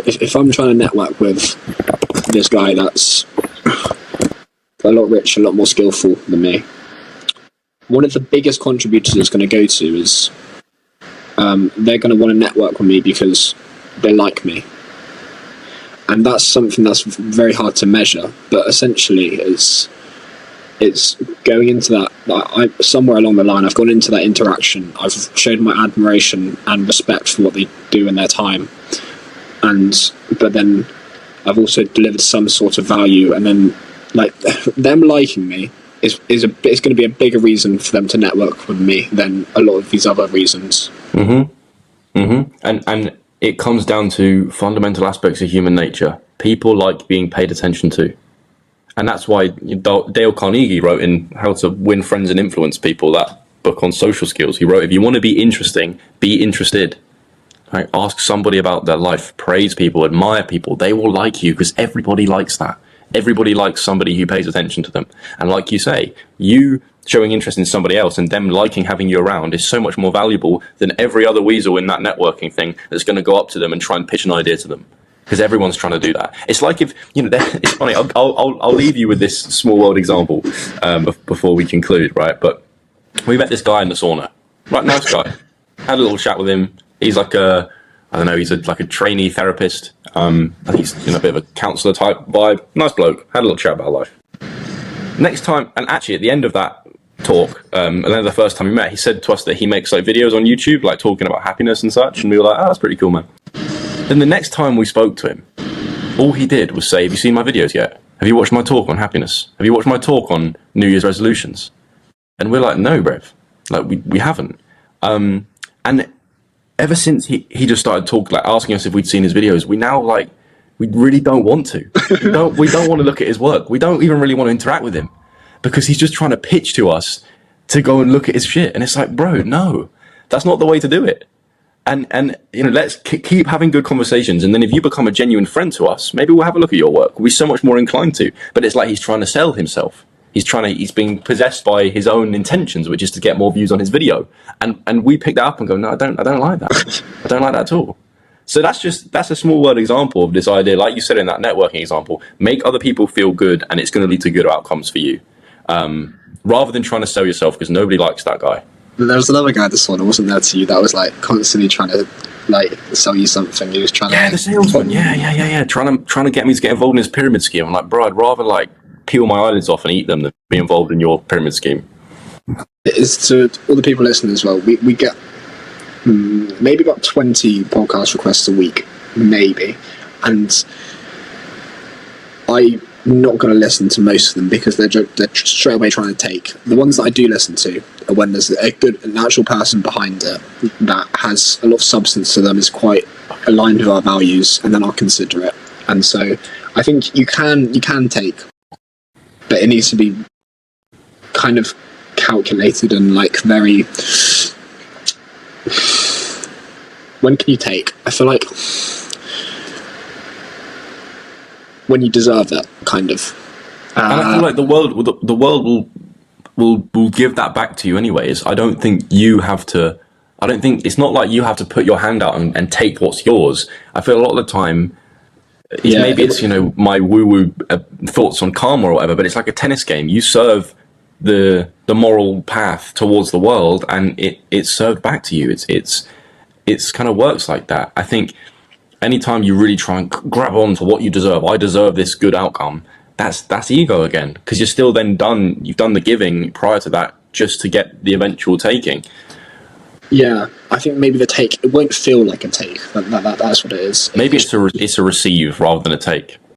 if I'm trying to network with this guy that's a lot richer, a lot more skillful than me, one of the biggest contributors it's going to go to is they're going to want to network with me because they like me. And that's something that's very hard to measure, but essentially it's going into that. Somewhere along the line, I've gone into that interaction. I've showed my admiration and respect for what they do in their time, but then I've also delivered some sort of value. And then, like, them liking me is going to be a bigger reason for them to network with me than a lot of these other reasons. And it comes down to fundamental aspects of human nature. People like being paid attention to. And that's why Dale Carnegie wrote in How to Win Friends and Influence People, that book on social skills. He wrote, if you want to be interesting, be interested. Right? Ask somebody about their life, praise people, admire people. They will like you because everybody likes that. Everybody likes somebody who pays attention to them. And like you say, you showing interest in somebody else and them liking having you around is so much more valuable than every other weasel in that networking thing that's going to go up to them and try and pitch an idea to them. Because everyone's trying to do that. It's like if, it's funny, I'll leave you with this small world example before we conclude, right? But we met this guy in the sauna. Right, nice guy. Had a little chat with him. He's like he's like a trainee therapist. I think he's a bit of a counsellor type vibe. Nice bloke. Had a little chat about life. Next time, and actually at the end of that talk, and then the first time we met, he said to us that he makes like videos on YouTube, like talking about happiness and such. And we were like, oh, that's pretty cool, man. Then the next time we spoke to him, all he did was say, have you seen my videos yet? Have you watched my talk on happiness? Have you watched my talk on New Year's resolutions? And we're like, no, bruv. Like, we haven't. And ever since he just started talking, like asking us if we'd seen his videos, we really don't want to. We don't want to look at his work. We don't even really want to interact with him because he's just trying to pitch to us to go and look at his shit. And it's like, bro, no, that's not the way to do it. And let's keep having good conversations. And then if you become a genuine friend to us, maybe we'll have a look at your work. We'll be so much more inclined to. But it's like he's trying to sell himself. He's being possessed by his own intentions, which is to get more views on his video. And we pick that up and go, no, I don't like that. I don't like that at all. So that's a small word example of this idea. Like you said in that networking example, make other people feel good and it's going to lead to good outcomes for you. Rather than trying to sell yourself, because nobody likes that guy. There was another guy at the sauna, wasn't there, to you, that was like constantly trying to like sell you something. He was trying to the salesman. Yeah. Trying to get me to get involved in his pyramid scheme. I'm like, bro, I'd rather like peel my eyelids off and eat them than be involved in your pyramid scheme. It's to all the people listening as well. We get maybe about 20 podcast requests a week, maybe, and I'm not going to listen to most of them because they're straight away trying to take. The ones that I do listen to are when there's an actual person behind it that has a lot of substance to them, is quite aligned with our values, and then I'll consider it. And so I think you can take, but it needs to be kind of calculated and like very. When can you take? I feel like when you deserve it, kind of. And I feel like the world will give that back to you anyways. I don't think it's not like you have to put your hand out and take what's yours. I feel a lot of the time, it's my woo-woo thoughts on karma or whatever, but it's like a tennis game. You serve the moral path towards the world, and it's served back to you. It's kind of works like that. I think anytime you really try and grab on to what you deserve, I deserve this good outcome, that's ego again, because you're still you've done the giving prior to that just to get the eventual taking. Yeah, I think maybe the take, it won't feel like a take. That's what it is. Maybe it's a receive rather than a take.